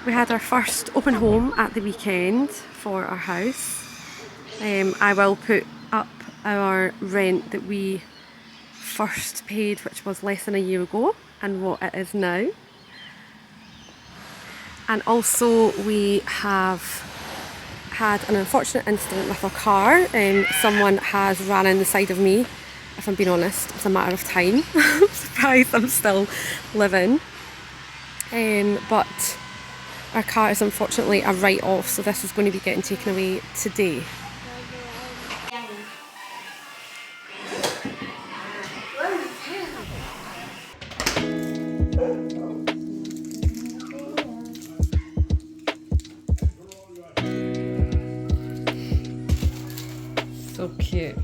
We had our first open home at the weekend for our house. I will put up our rent that we first paid, which was less than a year ago, and what it is now. And also we have had an unfortunate incident with our car. Someone has ran in the side of me. If I'm being honest, it's a matter of time. I'm surprised I'm still living. But our car is unfortunately a write-off, so this is going to be getting taken away today. So cute.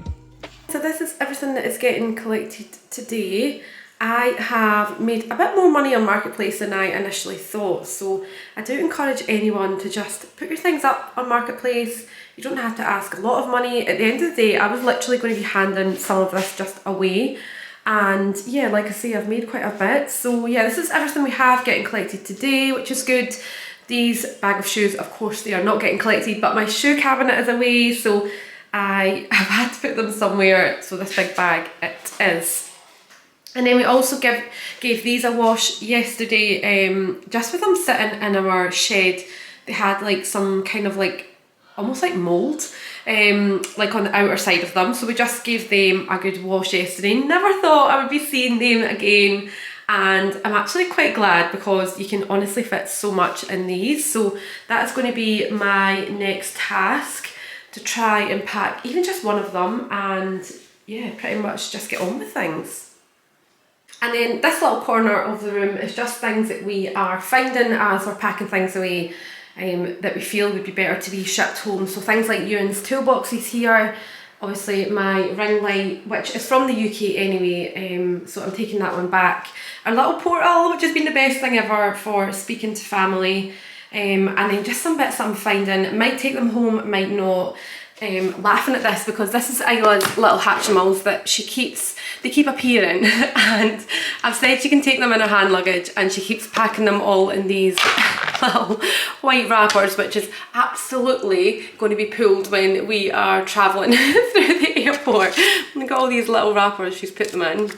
So this is everything that is getting collected today. I have made a bit more money on Marketplace than I initially thought, so I do encourage anyone to just put your things up on Marketplace. You don't have to ask a lot of money. At the end of the day, I was literally going to be handing some of this just away, and yeah, like I say, I've made quite a bit. So yeah, this is everything we have getting collected today, which is good. These bag of shoes, of course, they are not getting collected, but my shoe cabinet is away, so I have had to put them somewhere, so this big bag it is. And then we also gave these a wash yesterday, just with them sitting in our shed. They had like some kind of like, almost like mould, like on the outer side of them. So we just gave them a good wash yesterday. Never thought I would be seeing them again. And I'm actually quite glad because you can honestly fit so much in these. So that is going to be my next task, to try and pack even just one of them and yeah, pretty much just get on with things. And then this little corner of the room is just things that we are finding as we're packing things away, that we feel would be better to be shipped home. So things like Ewan's toolboxes here, obviously my ring light, which is from the UK anyway, so I'm taking that one back. Our little portal, which has been the best thing ever for speaking to family, and then just some bits that I'm finding. Might take them home, might not. Laughing at this because this is Isla's little Hatchimals that they keep appearing, and I've said she can take them in her hand luggage, and she keeps packing them all in these little white wrappers, which is absolutely going to be pulled when we are travelling through the airport. We've got all these little wrappers she's put them in.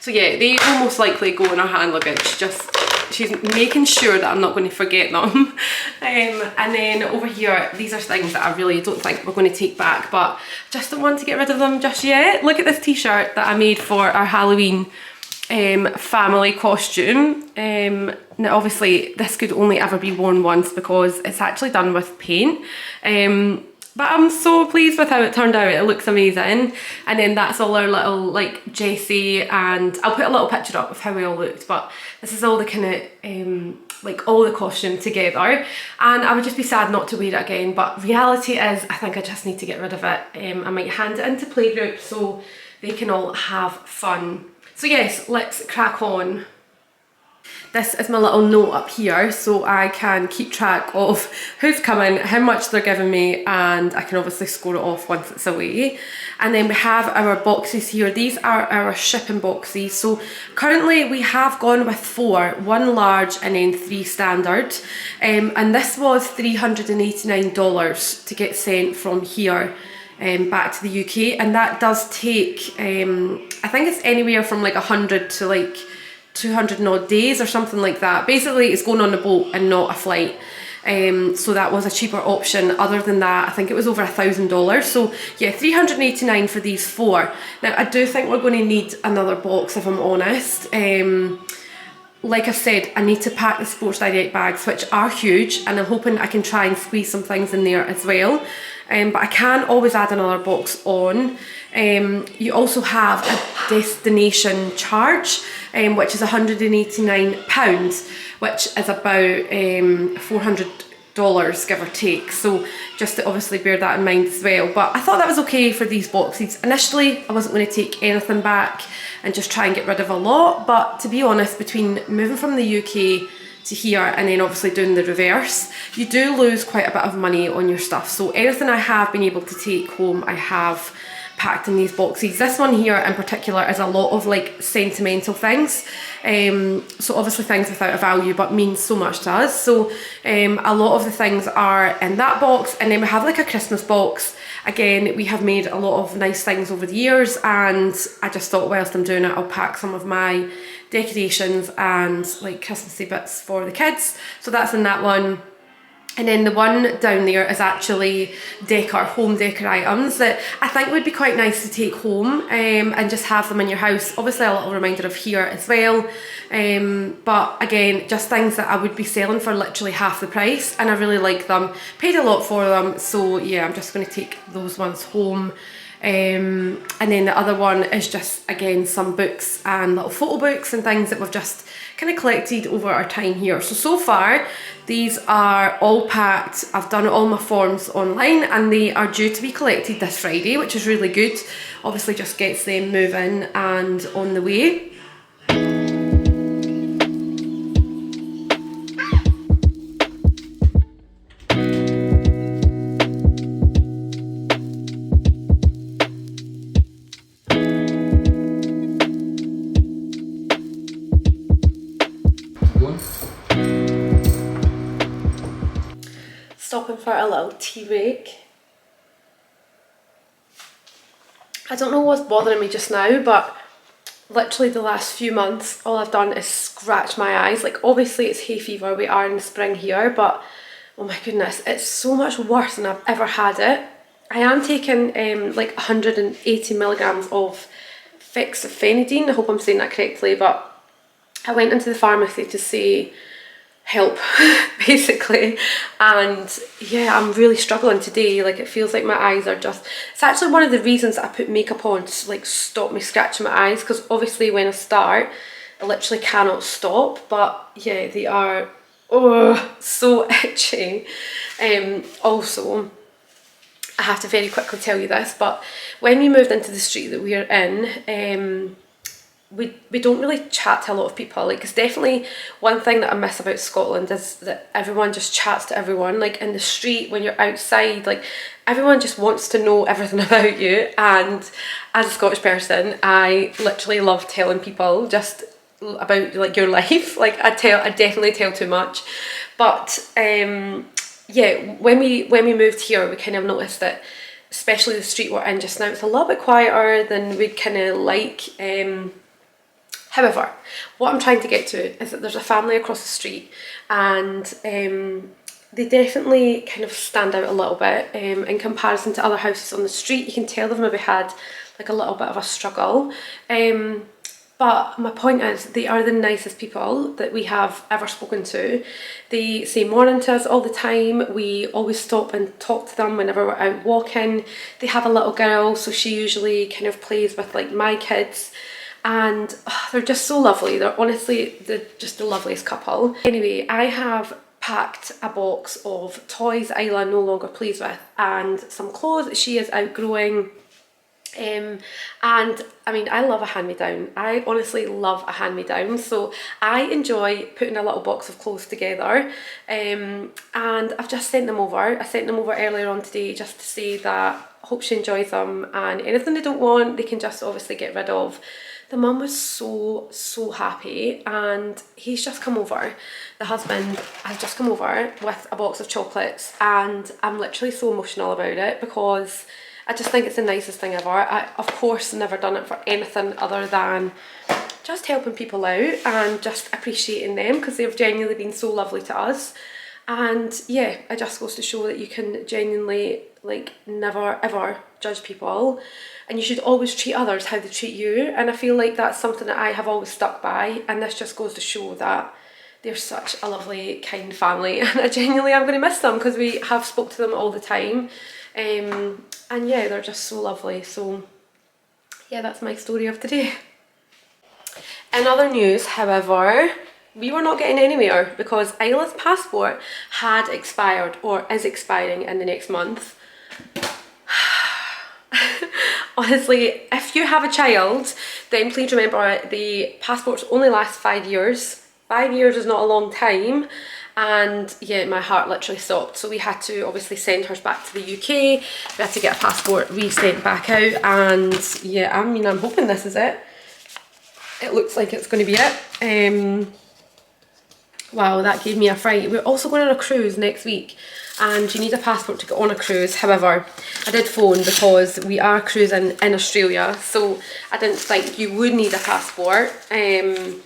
So yeah, they will most likely go in her hand luggage. Just she's making sure that I'm not going to forget them. And then over here, these are things that I really don't think we're going to take back, but just don't want to get rid of them just yet. Look at this t-shirt that I made for our Halloween family costume. Now obviously this could only ever be worn once because it's actually done with paint. But I'm so pleased with how it turned out. It looks amazing. And then that's all our little like Jessie, and I'll put a little picture up of how we all looked, but this is all the kind of like all the costume together, and I would just be sad not to wear it again. But reality is I think I just need to get rid of it. I might hand it into playgroup so they can all have fun. So yes, let's crack on. This is my little note up here so I can keep track of who's coming, how much they're giving me, and I can obviously score it off once it's away. And then we have our boxes here. These are our shipping boxes. So currently we have gone with 4, 1 large and then 3 standard. And this was $389 to get sent from here back to the UK. And that does take, I think it's anywhere from like 100 to like 200 and odd days or something like that. Basically it's going on a boat and not a flight, so that was a cheaper option. Other than that, I think it was over $1,000. So yeah, $389 for these 4. Now I do think we're going to need another box if I'm honest. Like I said, I need to pack the Sports Direct bags, which are huge, and I'm hoping I can try and squeeze some things in there as well. But I can always add another box on. You also have a destination charge, which is £189, which is about $400 give or take. So just to obviously bear that in mind as well. But I thought that was okay for these boxes. Initially, I wasn't going to take anything back and just try and get rid of a lot. But to be honest, between moving from the UK to here and then obviously doing the reverse, you do lose quite a bit of money on your stuff. So anything I have been able to take home, I have packed in these boxes. This one here in particular is a lot of like sentimental things, so obviously things without a value but mean so much to us. So a lot of the things are in that box, and then we have like a Christmas box. Again, we have made a lot of nice things over the years, and I just thought whilst I'm doing it, I'll pack some of my decorations and like Christmassy bits for the kids. So that's in that one. And then the one down there is actually home decor items that I think would be quite nice to take home and just have them in your house. Obviously a little reminder of here as well. But again, just things that I would be selling for literally half the price, and I really like them. Paid a lot for them, so yeah, I'm just going to take those ones home. And then the other one is just, again, some books and little photo books and things that we've just kind of collected over our time here. So far these are all packed. I've done all my forms online and they are due to be collected this Friday, which is really good. Obviously just gets them moving and on the way. Stopping for a little tea break. I don't know what's bothering me just now, but literally the last few months all I've done is scratch my eyes. Like obviously it's hay fever, we are in the spring here, but oh my goodness, it's so much worse than I've ever had it. I am taking like 180 milligrams of fexofenadine. I hope I'm saying that correctly, but I went into the pharmacy to say help basically, and yeah, I'm really struggling today. Like it feels like my eyes are just, it's actually one of the reasons I put makeup on to like stop me scratching my eyes, because obviously when I start I literally cannot stop. But yeah, they are so itchy. Also, I have to very quickly tell you this, but when we moved into the street that we are in, we don't really chat to a lot of people. Like it's definitely one thing that I miss about Scotland is that everyone just chats to everyone. Like in the street, when you're outside, like everyone just wants to know everything about you. And as a Scottish person, I literally love telling people just about like your life. Like I definitely tell too much. But yeah, when we moved here, we kind of noticed that, especially the street we're in just now, it's a little bit quieter than we'd kind of like. However, what I'm trying to get to is that there's a family across the street, and they definitely kind of stand out a little bit in comparison to other houses on the street. You can tell they've maybe had like a little bit of a struggle. But my point is, they are the nicest people that we have ever spoken to. They say morning to us all the time. We always stop and talk to them whenever we're out walking. They have a little girl, so she usually kind of plays with like my kids. And they're just so lovely. They're just the loveliest couple. Anyway, I have packed a box of toys Isla no longer plays with, and some clothes that she is outgrowing. And I mean, I love a hand-me-down. I honestly love a hand-me-down, so I enjoy putting a little box of clothes together. And I've just sent them over. I sent them over earlier on today just to say that I hope she enjoys them, and anything they don't want they can just obviously get rid of. The mum was so happy, and he's just come over. The husband has just come over with a box of chocolates, and I'm literally so emotional about it because I just think it's the nicest thing ever. I, of course, never done it for anything other than just helping people out and just appreciating them, because they've genuinely been so lovely to us. And yeah, it just goes to show that you can genuinely like never ever judge people, and you should always treat others how they treat you. And I feel like that's something that I have always stuck by, and this just goes to show that they're such a lovely, kind family, and I genuinely am going to miss them because we have spoke to them all the time. And yeah, they're just so lovely. So yeah, that's my story of today. In other news, however, we were not getting anywhere because Isla's passport had expired, or is expiring in the next month. Honestly, if you have a child, then please remember the passports only last 5 years. 5 years is not a long time, and yeah, my heart literally stopped. So we had to obviously send hers back to the UK. We had to get a passport resent back out, and yeah, I mean, I'm hoping this is it. It looks like it's going to be it. Wow, that gave me a fright. We're also going on a cruise next week, and you need a passport to get on a cruise. However, I did phone because we are cruising in Australia, so I didn't think you would need a passport. And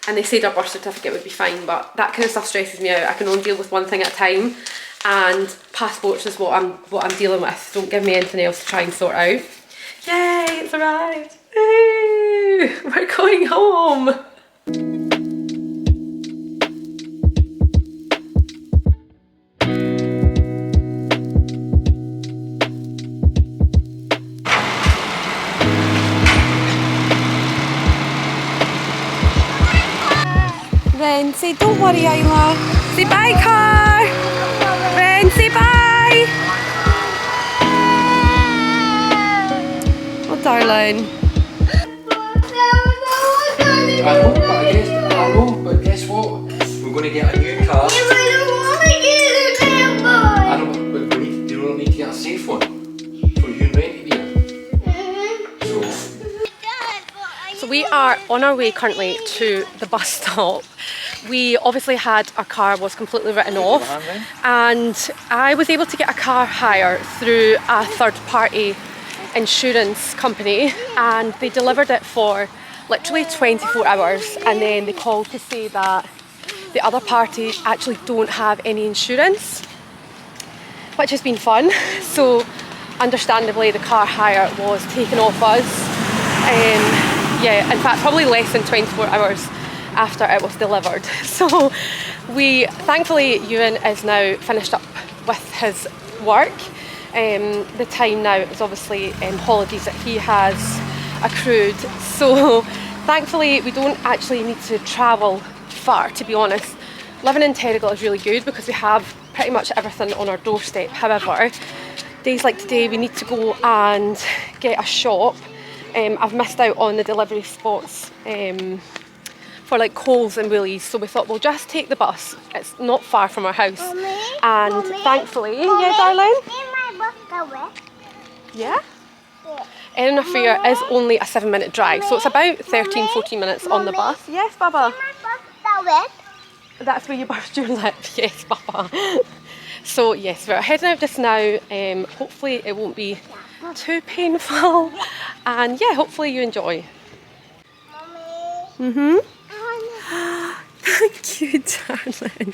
they said our birth certificate would be fine, but that kind of stuff stresses me out. I can only deal with one thing at a time, and passports is what I'm dealing with. Don't give me anything else to try and sort out. Yay, it's arrived! Ooh, we're going home! Ren, say don't worry, Isla. Say bye, car. Ren, say bye. Oh, darling. I know, but guess what? We're going to get a new car. Yeah, but I don't want to get a new boy. I know, but you don't need to get a safe one. So you and Ren to be in. So we are on our way currently to the bus stop. We obviously had our car was completely written off, and I was able to get a car hire through a third party insurance company, and they delivered it for literally 24 hours, and then they called to say that the other party actually don't have any insurance, which has been fun. So understandably the car hire was taken off us. Yeah, in fact probably less than 24 hours after it was delivered. So thankfully Ewan is now finished up with his work. The time now is obviously holidays that he has accrued, so thankfully we don't actually need to travel far, to be honest. Living in Terrigal is really good because we have pretty much everything on our doorstep. However, days like today we need to go and get a shop. I've missed out on the delivery spots for like Coles and Woolies, so we thought we'll just take the bus. It's not far from our house. Mommy, thankfully, Mommy, yeah darling? Yeah? Edinburgh Fair is only a 7-minute drive, so it's about 13-14 minutes on the bus. Yes, Baba? That's where you burst your lip. Yes, Baba. So yes, we're heading out just now. Hopefully it won't be too painful, and yeah, hopefully you enjoy. Thank you, darling.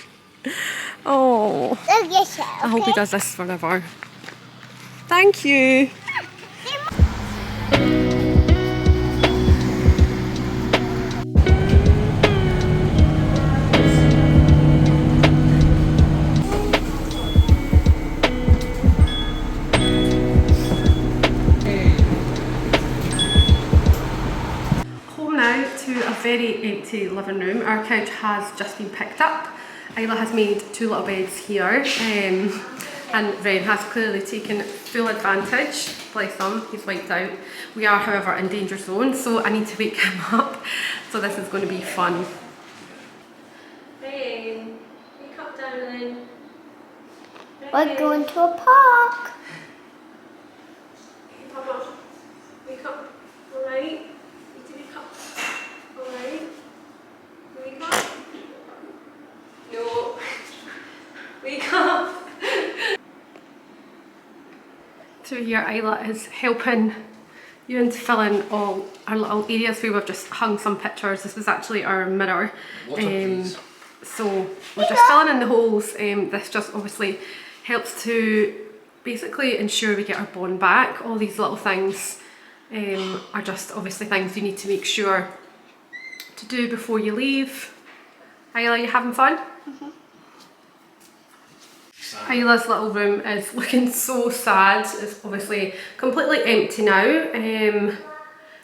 Oh, I hope he does this forever. Thank you. Home now to a very empty living room. Our couch has just been picked up. Isla has made 2 little beds here, and Ren has clearly taken full advantage. Bless him, he's wiped out. We are, however, in danger zone, so I need to wake him up. So this is going to be fun. Ren, wake up, darling. We're going to a park. Hey, Papa, wake up. All right? Need to wake up. All right? Wake up. No. Wake up. So here Isla is helping Ewan to fill in all our little areas where we've just hung some pictures. This was actually our mirror. So we're just filling in the holes. This just obviously helps to basically ensure we get our bond back. All these little things are just obviously things you need to make sure to do before you leave. Isla, you having fun? Isla's little room is looking so sad. It's obviously completely empty now.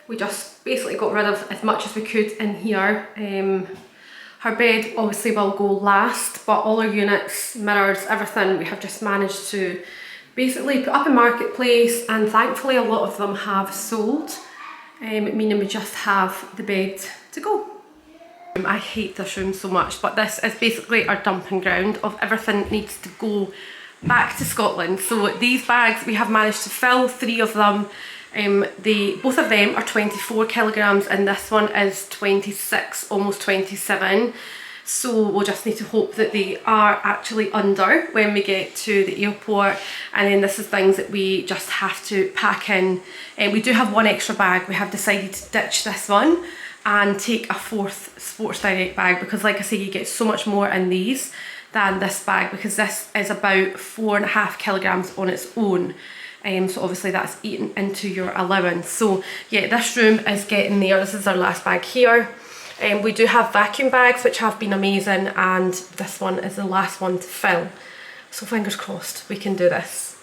We just basically got rid of as much as we could in here. Her bed obviously will go last, but all our units, mirrors, everything we have just managed to basically put up in Marketplace, and thankfully a lot of them have sold, meaning we just have the bed to go. I hate this room so much, but this is basically our dumping ground of everything that needs to go back to Scotland. So these bags, we have managed to fill 3 of them. Both of them are 24 kilograms and this one is 26, almost 27. So we'll just need to hope that they are actually under when we get to the airport. And then this is things that we just have to pack in. We do have one extra bag. We have decided to ditch this one and take a 4th Sports Direct bag, because like I say, you get so much more in these than this bag, because this is about 4.5 kilograms on its own. So obviously that's eaten into your allowance. So yeah, this room is getting there. This is our last bag here. We do have vacuum bags which have been amazing, and this one is the last one to fill. So fingers crossed we can do this.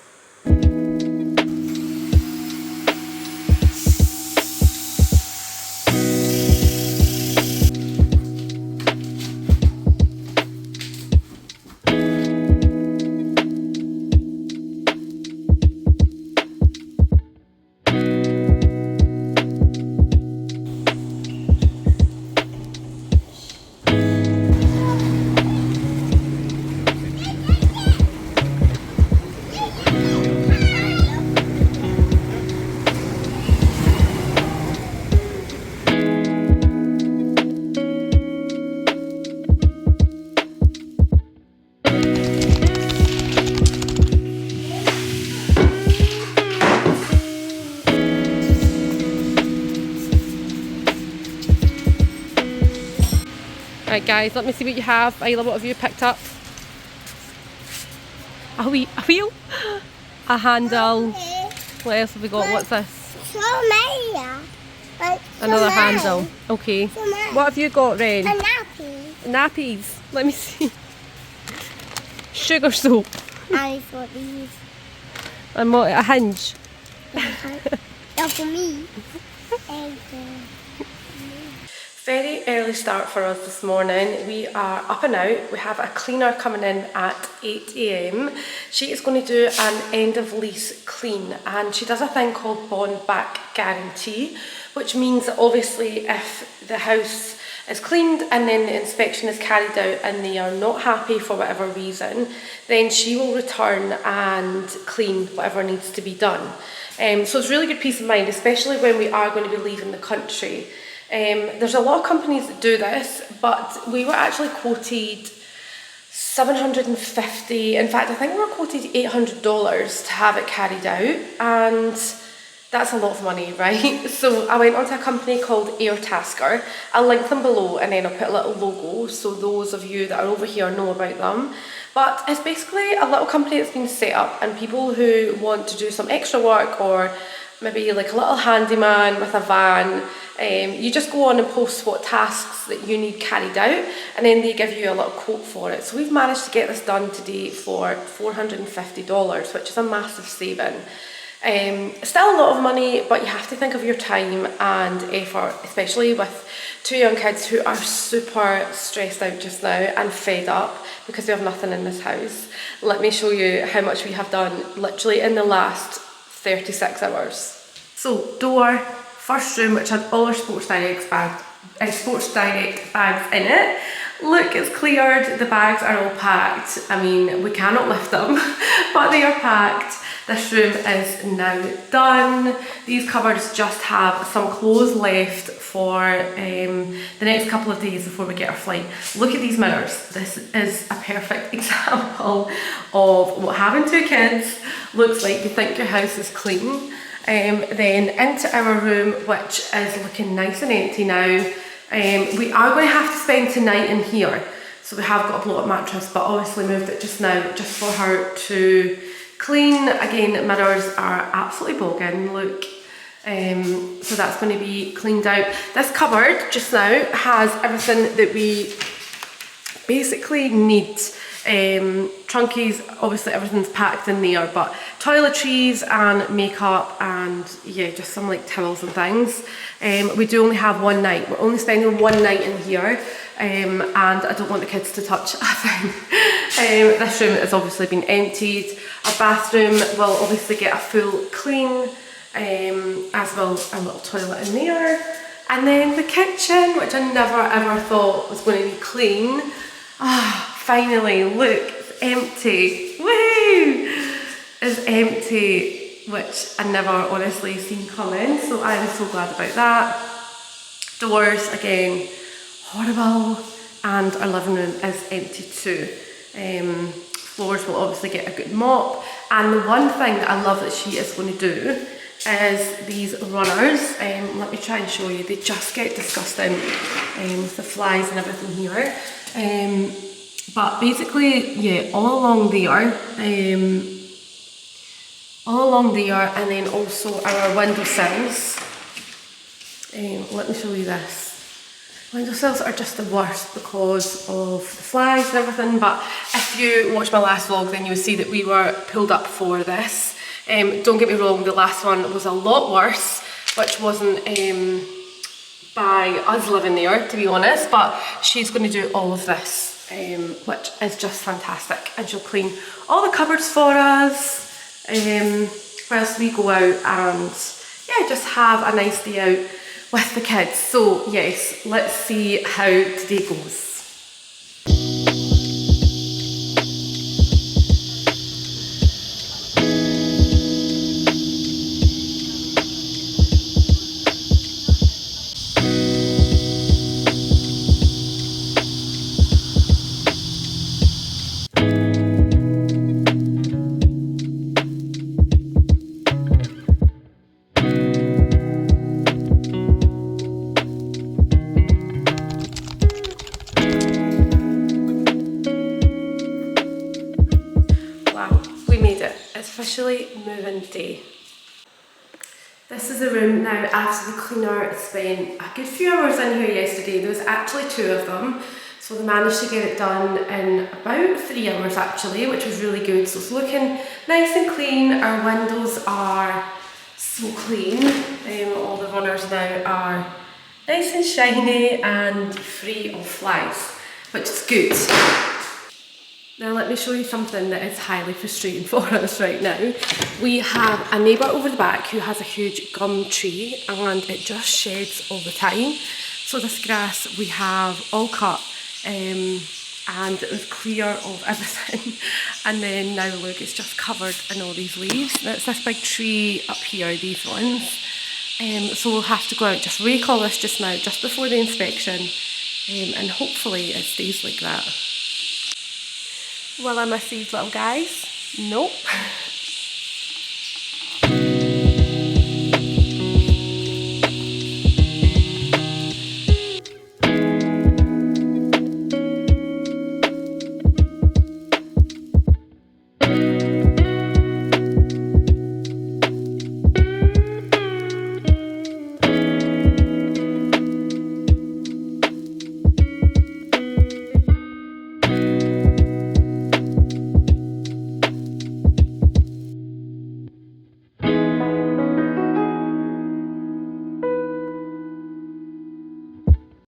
Right guys, let me see what you have. Isla, what have you picked up? A wheel? A handle. What else have we got? What's this? So many. Another handle. Okay. What have you got, Ren? A nappy. Nappies. Let me see. Sugar soap. And for these. And what? A hinge. They're for me. And, Very early start for us this morning. We are up and out. We have a cleaner coming in at 8 AM. She is going to do an end of lease clean, and she does a thing called bond back guarantee, which means that obviously if the house is cleaned and then the inspection is carried out and they are not happy for whatever reason, then she will return and clean whatever needs to be done. So it's really good peace of mind, especially when we are going to be leaving the country. There's a lot of companies that do this, but we were actually quoted $750. In fact, I think we were quoted $800 to have it carried out, and that's a lot of money, right? So I went onto a company called Airtasker. I'll link them below, and then I'll put a little logo so those of you that are over here know about them. But it's basically a little company that's been set up, and people who want to do some extra work, or maybe like a little handyman with a van, you just go on and post what tasks that you need carried out, and then they give you a little quote for it. So we've managed to get this done today for $450, which is a massive saving. Still a lot of money, but you have to think of your time and effort, especially with 2 young kids who are super stressed out just now and fed up because we have nothing in this house. Let me show you how much we have done literally in the last 36 hours. So door, first room, which had all our Sports Direct bags in it. Look, it's cleared, the bags are all packed. I mean, we cannot lift them, but they are packed. This room is now done. These cupboards just have some clothes left for the next couple of days before we get our flight. Look at these mirrors. This is a perfect example of what having 2 kids looks like. You think your house is clean. Then into our room, which is looking nice and empty now. We are going to have to spend tonight in here. So we have got a blow up mattress, but obviously moved it just now just for her to clean. Again, mirrors are absolutely bogging, look. So that's going to be cleaned out. This cupboard just now has everything that we basically need. Trunkies, obviously everything's packed in there, but toiletries and makeup and yeah, just some like towels and things. We do only have one night. We're only spending one night in here, and I don't want the kids to touch a thing. This room has obviously been emptied. Our bathroom will obviously get a full clean, as well as a little toilet in there. And then the kitchen, which I never ever thought was going to be clean. Finally, look, it's empty. Woohoo! It's empty, which I never honestly seen coming, so I'm so glad about that. Doors, again, horrible, and our living room is empty too. Floors will obviously get a good mop, and the one thing that I love that she is going to do is these runners. Let me try and show you. They just get disgusting with the flies and everything here. But basically, yeah, all along there, and then also our windowsills. Let me show you this. Windowsills are just the worst because of the flies and everything, but if you watched my last vlog then you'll see that we were pulled up for this. Don't get me wrong, the last one was a lot worse, which wasn't by us living there, to be honest, but she's going to do all of this, which is just fantastic, and she'll clean all the cupboards for us whilst we go out and yeah, just have a nice day out with the kids. So yes, let's see how today goes. Officially moving day. This is the room now after the cleaner spent a good few hours in here yesterday. There was actually 2 of them, so they managed to get it done in about 3 hours actually, which was really good. So it's looking nice and clean. Our windows are so clean. All the runners now are nice and shiny and free of flies, which is good. Now let me show you something that is highly frustrating for us right now. We have a neighbour over the back who has a huge gum tree and it just sheds all the time. So this grass we have all cut and it was clear of everything. And then now look, it's just covered in all these leaves. Now it's this big tree up here, these ones. So we'll have to go out, just rake all this just now, just before the inspection. And hopefully it stays like that. Will I miss these little guys? Nope.